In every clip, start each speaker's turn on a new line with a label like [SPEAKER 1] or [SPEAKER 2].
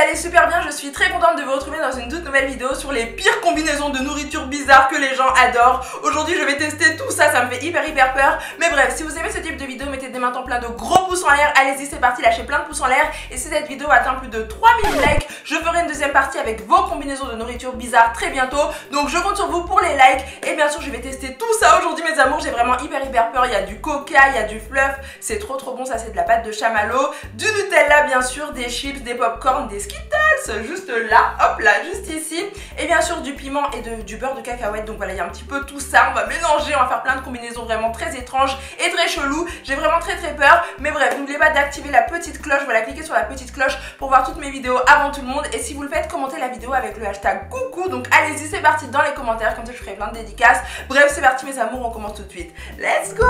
[SPEAKER 1] allez super bien, je suis très contente de vous retrouver dans une toute nouvelle vidéo sur les pires combinaisons de nourriture bizarres que les gens adorent. Aujourd'hui je vais tester tout ça, ça me fait hyper peur. Mais bref, si vous aimez ce type de vidéo, mettez dès maintenant plein de gros pouces en l'air. Allez-y, c'est parti, lâchez plein de pouces en l'air. Et si cette vidéo atteint plus de 3000 likes, je ferai une deuxième partie avec vos combinaisons de nourriture bizarres très bientôt. Donc je compte sur vous pour les likes. Et bien sûr je vais tester tout ça aujourd'hui mes amours. J'ai vraiment hyper peur, il y a du coca, il y a du fluff. C'est trop bon, ça c'est de la pâte de chamallow, du Nutella bien sûr, des chips, des popcorn, des Skittles, juste là, hop là, juste ici. Et bien sûr du piment et du beurre de cacahuète. Donc voilà, il y a un petit peu tout ça, on va mélanger, on va faire plein de combinaisons vraiment très étranges et très cheloues. J'ai vraiment très peur, mais bref, n'oubliez pas d'activer la petite cloche, voilà, cliquez sur la petite cloche pour voir toutes mes vidéos avant tout le monde. Et si vous le faites, commentez la vidéo avec le hashtag coucou. Donc allez-y, c'est parti dans les commentaires, comme ça je ferai plein de dédicaces. Bref, c'est parti mes amours, on commence tout de suite. Let's go.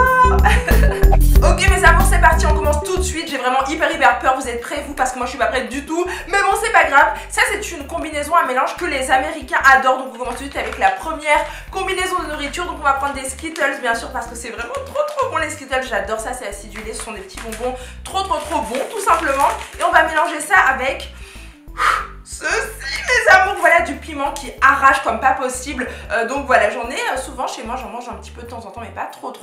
[SPEAKER 1] Ok mes amours, c'est parti, on commence tout de suite. J'ai vraiment hyper peur, vous êtes prêts vous? Parce que moi je suis pas prête du tout. Mais bon, c'est pas grave, ça c'est une combinaison, un mélange que les Américains adorent. Donc on commence tout de suite avec la première combinaison de nourriture. Donc on va prendre des Skittles bien sûr, parce que c'est vraiment trop bon les Skittles. J'adore ça, c'est acidulé, ce sont des petits bonbons trop bons tout simplement. Et on va mélanger ça avec ceci mes amours, voilà, du piment qui arrache comme pas possible. Donc voilà, j'en ai souvent chez moi, j'en mange un petit peu de temps en temps mais pas trop.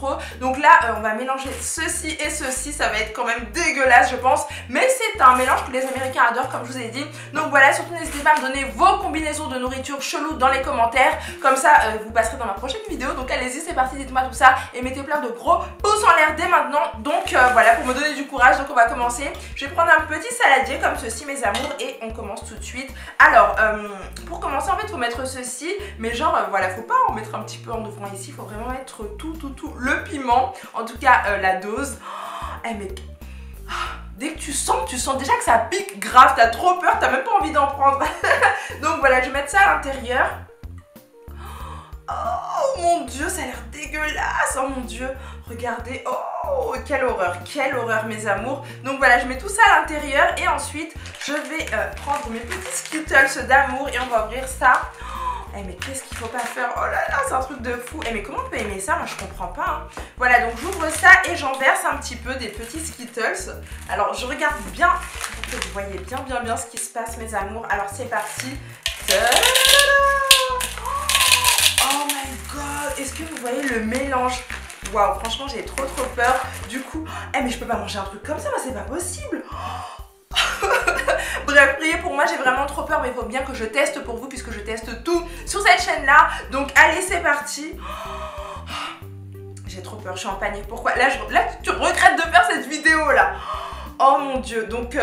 [SPEAKER 1] Donc là on va mélanger ceci et ceci, ça va être quand même dégueulasse je pense. Mais c'est un mélange que les Américains adorent comme je vous ai dit. Donc voilà, surtout n'hésitez pas à me donner vos combinaisons de nourriture chelou dans les commentaires. Comme ça vous passerez dans ma prochaine vidéo. Donc allez-y, c'est parti, dites-moi tout ça. Et mettez plein de gros pouces en l'air dès maintenant. Donc voilà, pour me donner du courage. Donc on va commencer. Je vais prendre un petit saladier comme ceci mes amours. Et on commence tout de suite. Alors pour commencer en fait il faut mettre ceci. Mais genre voilà, faut pas en mettre un petit peu en ouvrant ici. Il faut vraiment mettre tout le piment. En tout cas la dose. Mais dès que tu sens déjà que ça pique grave, t'as trop peur, t'as même pas envie d'en prendre. Donc voilà, je vais mettre ça à l'intérieur. Oh mon dieu, ça a l'air dégueulasse. Oh mon dieu, regardez. Oh, quelle horreur mes amours. Donc voilà, je mets tout ça à l'intérieur. Et ensuite, je vais prendre mes petits Skittles d'amour. Et on va ouvrir ça. Mais qu'est-ce qu'il faut pas faire? Oh là là, c'est un truc de fou. Mais comment on peut aimer ça? Moi je comprends pas hein. Voilà, donc j'ouvre ça et j'en verse un petit peu des petits Skittles. Alors je regarde bien pour que vous voyez bien ce qui se passe mes amours. Alors c'est parti. Oh my god, est-ce que vous voyez le mélange? Waouh, franchement j'ai trop peur. Du coup, mais je peux pas manger un truc comme ça, moi c'est pas possible. Bref, priez pour moi, j'ai vraiment trop peur, mais il faut bien que je teste pour vous puisque je teste tout sur cette chaîne là. Donc allez, c'est parti. J'ai trop peur, je suis en panique. Pourquoi là, tu regrettes de faire cette vidéo là. Oh mon dieu, donc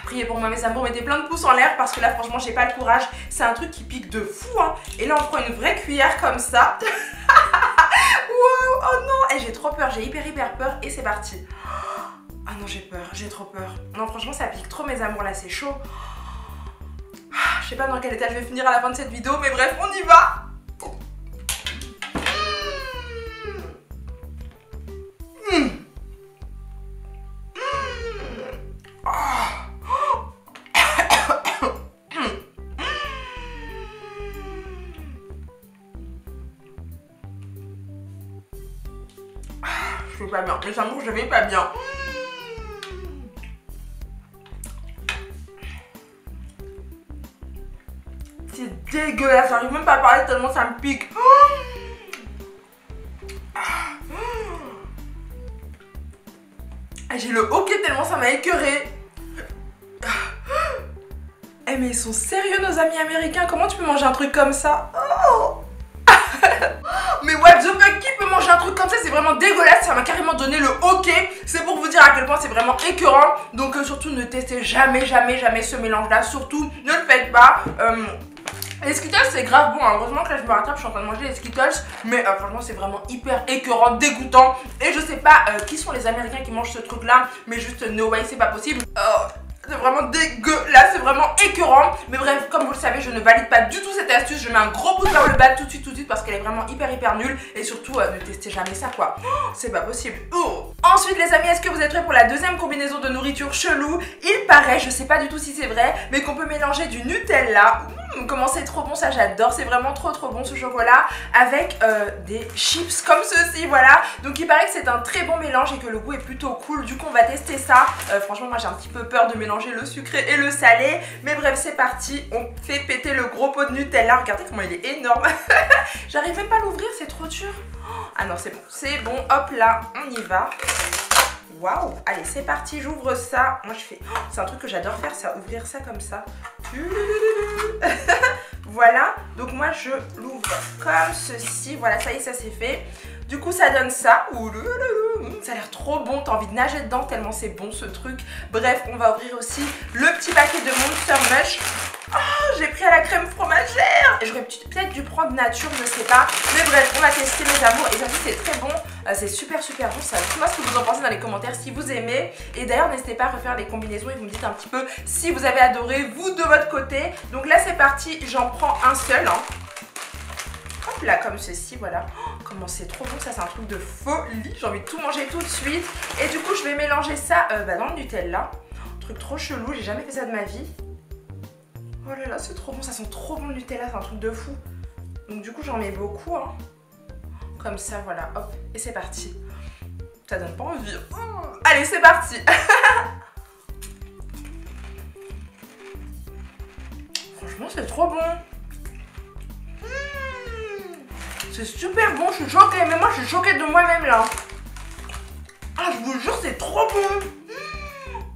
[SPEAKER 1] priez pour moi mes amours, mettez plein de pouces en l'air parce que là franchement j'ai pas le courage. C'est un truc qui pique de fou hein. Et là on prend une vraie cuillère comme ça. Wow, oh non, j'ai trop peur, j'ai hyper peur et c'est parti. Ah non, j'ai peur, j'ai trop peur. Non franchement ça pique trop mes amours là, c'est chaud. Je sais pas dans quel état je vais finir à la fin de cette vidéo, mais bref, on y va. Je vais pas bien, mes amours, je vais pas bien. C'est dégueulasse, j'arrive même pas à parler tellement ça me pique. J'ai le hoquet tellement ça m'a écœuré. Mais ils sont sérieux nos amis américains, comment tu peux manger un truc comme ça? Mais what the fuck, qui peut manger un truc comme ça? C'est vraiment dégueulasse, ça m'a carrément donné le hoquet. C'est pour vous dire à quel point c'est vraiment écœurant. Donc surtout ne testez jamais ce mélange là. Surtout ne le faites pas. Les Skittles c'est grave bon hein. Heureusement que là je me rattrape, je suis en train de manger les Skittles. Mais franchement c'est vraiment hyper écœurant, dégoûtant. Et je sais pas qui sont les Américains qui mangent ce truc là. Mais juste no way, c'est pas possible. C'est vraiment dégueulasse, c'est vraiment écœurant. Mais bref, comme vous le savez, je ne valide pas du tout cette astuce. Je mets un gros pouce vers le bas tout de suite parce qu'elle est vraiment hyper nulle. Et surtout, ne testez jamais ça quoi. C'est pas possible. Ensuite les amis, est-ce que vous êtes prêts pour la deuxième combinaison de nourriture chelou? Il paraît, je sais pas du tout si c'est vrai, mais qu'on peut mélanger du Nutella Comment c'est trop bon, ça j'adore, c'est vraiment trop bon ce chocolat avec des chips comme ceci, voilà. Donc il paraît que c'est un très bon mélange et que le goût est plutôt cool, du coup on va tester ça. Franchement moi j'ai un petit peu peur de mélanger le sucré et le salé, mais bref c'est parti, on fait péter le gros pot de Nutella, regardez comment il est énorme. J'arrive même pas à l'ouvrir, c'est trop dur. Ah non c'est bon, hop là, on y va. Waouh, allez c'est parti, j'ouvre ça. Moi je fais, c'est un truc que j'adore faire, ça, ouvrir ça comme ça. Voilà, donc moi je l'ouvre comme ceci, voilà ça y est, ça c'est fait. Du coup ça donne ça, ça a l'air trop bon, t'as envie de nager dedans tellement c'est bon ce truc. Bref, on va ouvrir aussi le petit paquet de Monster Mush. Oh, j'ai pris à la crème fromagère. J'aurais peut-être dû prendre nature, je sais pas. Mais bref, on va tester mes amours. Et j'avoue, c'est très bon. C'est super bon. Ça, dites-moi ce que vous en pensez dans les commentaires si vous aimez. Et d'ailleurs, n'hésitez pas à refaire les combinaisons et vous me dites un petit peu si vous avez adoré, vous de votre côté. Donc là, c'est parti. J'en prends un seul. Hop là, comme ceci, voilà. Oh, comment c'est trop bon, ça c'est un truc de folie. J'ai envie de tout manger tout de suite. Et du coup, je vais mélanger ça dans le Nutella. Un truc trop chelou, j'ai jamais fait ça de ma vie. Oh là là, c'est trop bon, ça sent trop bon le Nutella, c'est un truc de fou. Donc du coup, j'en mets beaucoup, hein. Comme ça, voilà, hop, et c'est parti. Ça donne pas envie. Allez, c'est parti. Franchement, c'est trop bon. C'est super bon, je suis choquée, mais moi je suis choquée de moi-même là. Ah, je vous jure, c'est trop bon.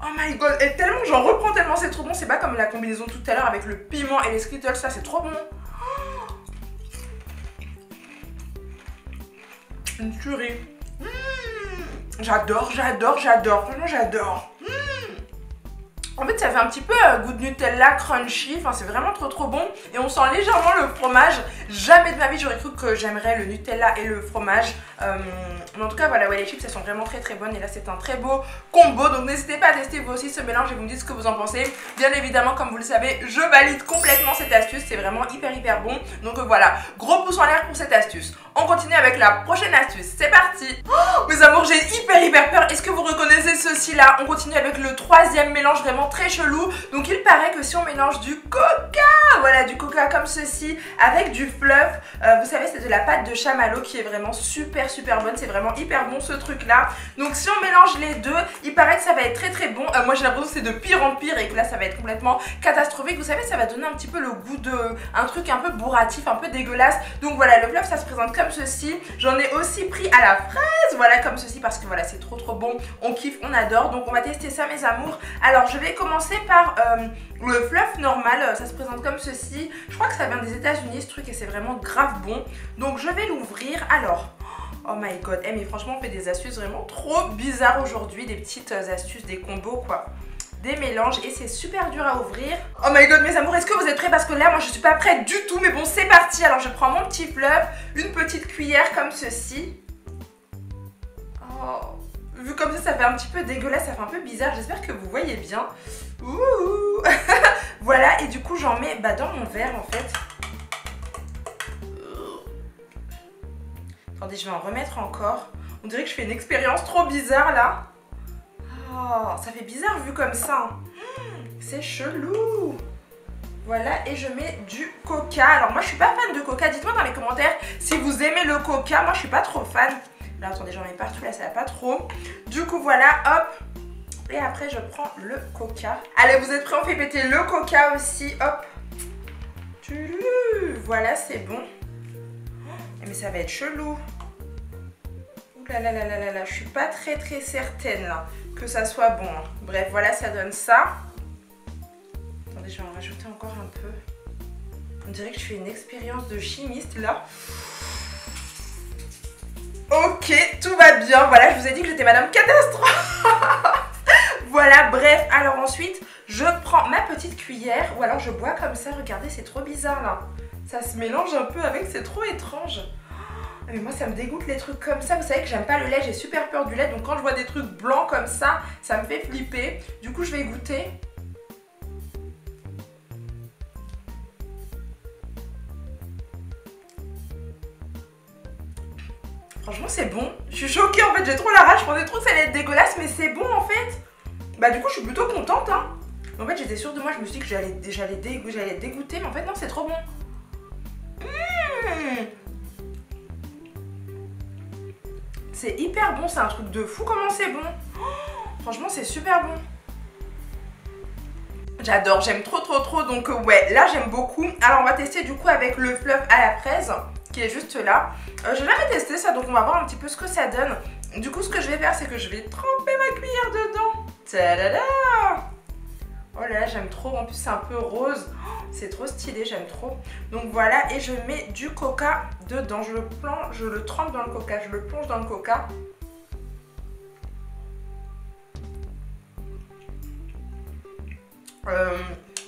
[SPEAKER 1] Oh my god, et tellement j'en reprends tellement c'est trop bon, c'est pas comme la combinaison tout à l'heure avec le piment et les Skittles, ça c'est trop bon. Une tuerie. J'adore, vraiment j'adore. En fait ça fait un petit peu goût de Nutella crunchy, enfin c'est vraiment trop bon. Et on sent légèrement le fromage. Jamais de ma vie j'aurais cru que j'aimerais le Nutella et le fromage. Mais en tout cas voilà, ouais, les chips elles sont vraiment très bonnes. Et là c'est un très beau combo. Donc n'hésitez pas à tester vous aussi ce mélange et vous me dites ce que vous en pensez. Bien évidemment comme vous le savez, je valide complètement cette astuce. C'est vraiment hyper bon. Donc voilà, gros pouce en l'air pour cette astuce. On continue avec la prochaine astuce, c'est parti. Oh, mes amours, j'ai hyper peur. Est-ce que vous reconnaissez ceci là? On continue avec le troisième mélange vraiment très chelou. Donc il paraît que si on mélange du coca, voilà du coca comme ceci, avec du fluff, vous savez c'est de la pâte de chamallow qui est vraiment super bonne. C'est vraiment hyper bon ce truc là. Donc si on mélange les deux, il paraît que ça va être très bon. Moi j'ai l'impression que c'est de pire en pire et que là ça va être complètement catastrophique. Vous savez ça va donner un petit peu le goût de un truc un peu bourratif, un peu dégueulasse. Donc voilà, le fluff ça se présente comme ceci. J'en ai aussi pris à la fraise, voilà comme ceci parce que voilà c'est trop bon, on kiffe, on adore. Donc on va tester ça mes amours. Alors je vais commencer par le fluff normal, ça se présente comme ceci. Je crois que ça vient des États-Unis ce truc et c'est vraiment grave bon. Donc je vais l'ouvrir. Alors oh my god, mais franchement on fait des astuces vraiment trop bizarres aujourd'hui, des petites astuces, des combos quoi. Des mélanges et c'est super dur à ouvrir. Oh my god mes amours, est-ce que vous êtes prêts? Parce que là moi je suis pas prête du tout, mais bon c'est parti. Alors je prends mon petit fluff, une petite cuillère comme ceci. Oh, vu comme ça fait un petit peu dégueulasse, ça fait un peu bizarre, j'espère que vous voyez bien. Ouh. Voilà, et du coup j'en mets dans mon verre en fait. Attendez, je vais en remettre encore. On dirait que je fais une expérience trop bizarre là. Oh, ça fait bizarre vu comme ça. C'est chelou. Voilà, et je mets du coca. Alors moi je suis pas fan de coca. Dites-moi dans les commentaires si vous aimez le coca. Moi je suis pas trop fan. Là attendez, j'en mets partout, là ça va pas trop. Du coup voilà, hop. Et après je prends le coca. Allez, vous êtes prêts? On fait péter le coca aussi. Hop. Voilà, c'est bon. Mais ça va être chelou. Ouh là là, je suis pas très certaine là que ça soit bon. Bref, voilà, ça donne ça. Attendez, je vais en rajouter encore un peu. On dirait que je fais une expérience de chimiste là. Ok, tout va bien. Voilà, je vous ai dit que j'étais Madame Catastrophe. Voilà, bref. Alors ensuite, je prends ma petite cuillère ou alors je bois comme ça. Regardez, c'est trop bizarre là. Ça se mélange un peu avec, c'est trop étrange. Mais moi ça me dégoûte les trucs comme ça. Vous savez que j'aime pas le lait, j'ai super peur du lait. Donc quand je vois des trucs blancs comme ça, ça me fait flipper. Du coup je vais goûter. Franchement c'est bon. Je suis choquée en fait, j'ai trop la rage. Je pensais trop que ça allait être dégueulasse, mais c'est bon en fait. Bah du coup je suis plutôt contente hein. Mais en fait j'étais sûre de moi, je me suis dit que j'allais être dégoûtée, mais en fait non, c'est trop bon. C'est hyper bon, c'est un truc de fou comment c'est bon. Franchement c'est super bon. J'adore, j'aime trop donc ouais, là j'aime beaucoup. Alors on va tester du coup avec le fluff à la fraise qui est juste là. J'ai jamais testé ça, donc on va voir un petit peu ce que ça donne. Du coup ce que je vais faire, c'est que je vais tremper ma cuillère dedans. Tadada! Oh là là, j'aime trop, en plus c'est un peu rose. C'est trop stylé, j'aime trop. Donc voilà, et je mets du coca dedans. Je le trempe dans le coca, je le plonge dans le coca.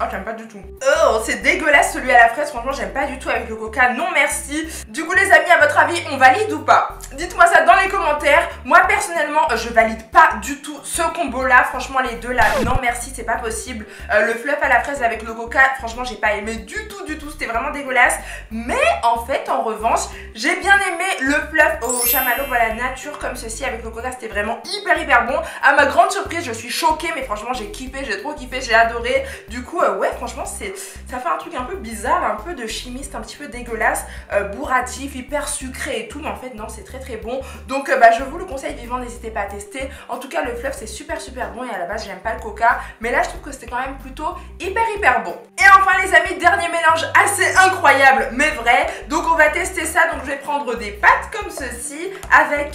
[SPEAKER 1] Oh, j'aime pas du tout. Oh, c'est dégueulasse celui à la fraise. Franchement, j'aime pas du tout avec le coca. Non, merci. Du coup, les amis, à votre avis, on valide ou pas? Dites-moi ça dans les commentaires. Moi, personnellement, je valide pas du tout ce combo-là. Franchement, les deux là, non, merci, c'est pas possible. Le fluff à la fraise avec le coca, franchement, j'ai pas aimé du tout. C'était vraiment dégueulasse. Mais en fait, en revanche, j'ai bien aimé le fluff au chamallow, voilà, nature comme ceci avec le coca. C'était vraiment hyper bon. À ma grande surprise, je suis choquée, mais franchement, j'ai kiffé, j'ai trop kiffé, j'ai adoré. Du coup, ouais, franchement, ça fait un truc un peu bizarre, un peu de chimiste, un petit peu dégueulasse, bourratif, hyper sucré et tout, mais en fait, non, c'est très bon. Donc, je vous le conseille vivement, n'hésitez pas à tester. En tout cas, le fluff, c'est super bon et à la base, j'aime pas le coca, mais là, je trouve que c'était quand même plutôt hyper bon. Et enfin, les amis, dernier mélange assez incroyable, mais vrai. Donc, on va tester ça. Donc, je vais prendre des pâtes comme ceci avec...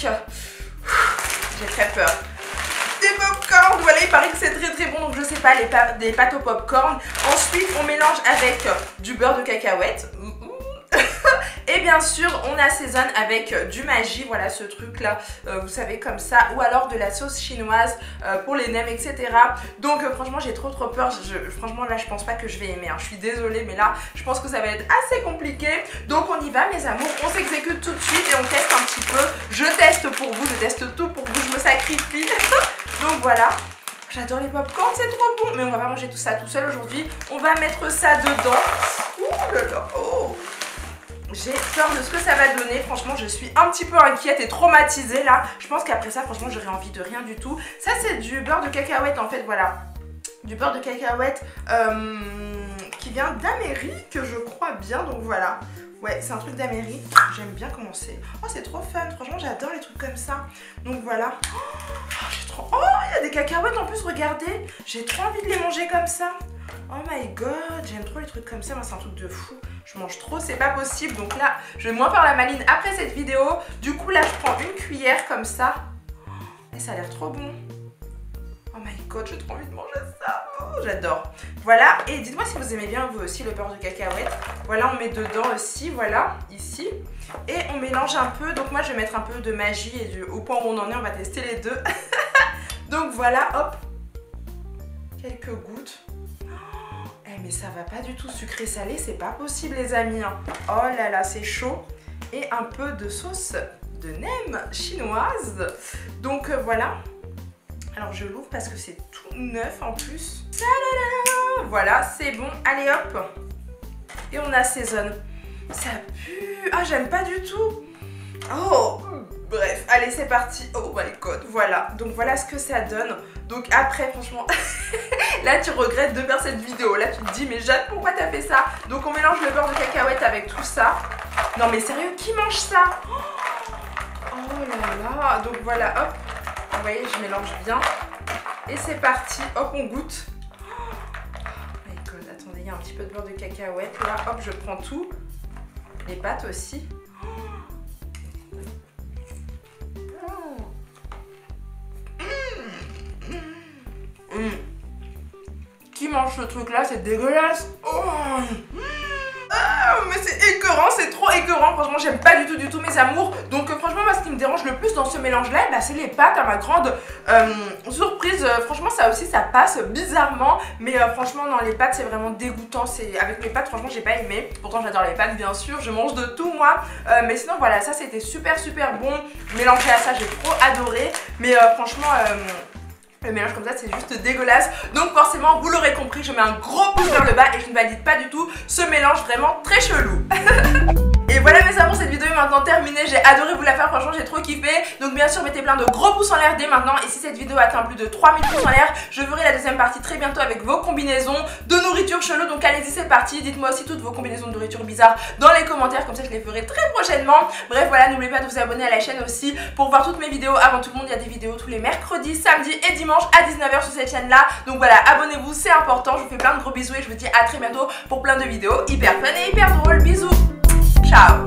[SPEAKER 1] J'ai très peur. Des popcorn, voilà, il paraît que c'est très bon, donc je sais pas, des pâtes au popcorn. Ensuite on mélange avec du beurre de cacahuète. Et bien sûr on assaisonne avec du Maggi, voilà ce truc là, vous savez, comme ça, ou alors de la sauce chinoise pour les nems, etc. Donc franchement j'ai trop peur, franchement là je pense pas que je vais aimer, hein. Je suis désolée, mais là je pense que ça va être assez compliqué. Donc on y va mes amours, on s'exécute tout de suite et on teste un petit peu. Je teste pour vous, je teste tout pour vous, je me sacrifie. Donc voilà, j'adore les popcorn, c'est trop bon. Mais on va pas manger tout ça tout seul aujourd'hui. On va mettre ça dedans. Ouh là là, oh. J'ai peur de ce que ça va donner. Franchement, je suis un petit peu inquiète et traumatisée là. Je pense qu'après ça, franchement, j'aurais envie de rien du tout. Ça, c'est du beurre de cacahuète en fait, voilà. Du beurre de cacahuète qui vient d'Amérique, je crois bien. Donc voilà. Ouais, c'est un truc d'Amérique. J'aime bien comment c'est. Oh, c'est trop fun. Franchement, j'adore les trucs comme ça. Donc voilà. Oh, j'ai trop... Oh, il y a des cacahuètes en plus, regardez. J'ai trop envie de les manger comme ça. Oh my god, j'aime trop les trucs comme ça. Moi, c'est un truc de fou. Je mange trop, c'est pas possible. Donc là, je vais moins faire la maline après cette vidéo. Du coup, là, je prends une cuillère comme ça. Et ça a l'air trop bon. Oh my god, j'ai trop envie de manger ça. Oh, j'adore. Voilà, et dites-moi si vous aimez bien vous aussi le beurre de cacahuète. Voilà, on met dedans aussi, voilà, ici. Et on mélange un peu. Donc moi, je vais mettre un peu de Maggi et au point où on en est, on va tester les deux. Donc voilà, hop. Quelques gouttes. Mais ça va pas du tout sucré salé, c'est pas possible les amis. Oh là là, c'est chaud. Et un peu de sauce de nem chinoise. Donc voilà. Alors je l'ouvre parce que c'est tout neuf en plus. Tadada! Voilà, c'est bon. Allez hop. Et on assaisonne. Ça pue. Ah, j'aime pas du tout. Oh, bref, allez c'est parti. Oh my god, voilà. Donc voilà ce que ça donne. Donc après franchement, là tu regrettes de faire cette vidéo. Là tu te dis mais Jade, pourquoi t'as fait ça? Donc on mélange le beurre de cacahuète avec tout ça. Non mais sérieux, qui mange ça? Oh là là. Donc voilà, hop. Vous voyez, je mélange bien. Et c'est parti, hop, on goûte. Oh my god, attendez, il y a un petit peu de beurre de cacahuète. Là, hop, je prends tout. Les pâtes aussi. Qui mange ce truc là, c'est dégueulasse. Oh. Ah, mais c'est écœurant, c'est trop écœurant. Franchement, j'aime pas du tout mes amours. Donc franchement, moi ce qui me dérange le plus dans ce mélange là, bah, c'est les pâtes. À ma grande surprise, franchement ça aussi ça passe bizarrement. Mais franchement non, les pâtes c'est vraiment dégoûtant. Avec les pâtes franchement j'ai pas aimé. Pourtant j'adore les pâtes bien sûr, je mange de tout moi. Mais sinon voilà, ça c'était super bon. Mélangé à ça j'ai trop adoré. Mais franchement... le mélange comme ça c'est juste dégueulasse. Donc forcément vous l'aurez compris, je mets un gros pouce vers le bas et je ne valide pas du tout ce mélange vraiment très chelou. Et voilà mes amours, cette vidéo est maintenant terminée, j'ai adoré vous la faire, franchement j'ai trop kiffé. Donc bien sûr mettez plein de gros pouces en l'air dès maintenant. Et si cette vidéo atteint plus de 3000 pouces en l'air, je ferai la deuxième partie très bientôt avec vos combinaisons de nourriture chelou. Donc allez-y, c'est parti, dites-moi aussi toutes vos combinaisons de nourriture bizarres dans les commentaires, comme ça je les ferai très prochainement. Bref voilà, n'oubliez pas de vous abonner à la chaîne aussi pour voir toutes mes vidéos avant tout le monde. Il y a des vidéos tous les mercredis, samedis et dimanches à 19h sur cette chaîne là. Donc voilà, abonnez-vous, c'est important. Je vous fais plein de gros bisous et je vous dis à très bientôt pour plein de vidéos hyper fun et hyper drôles. Bisous, ciao.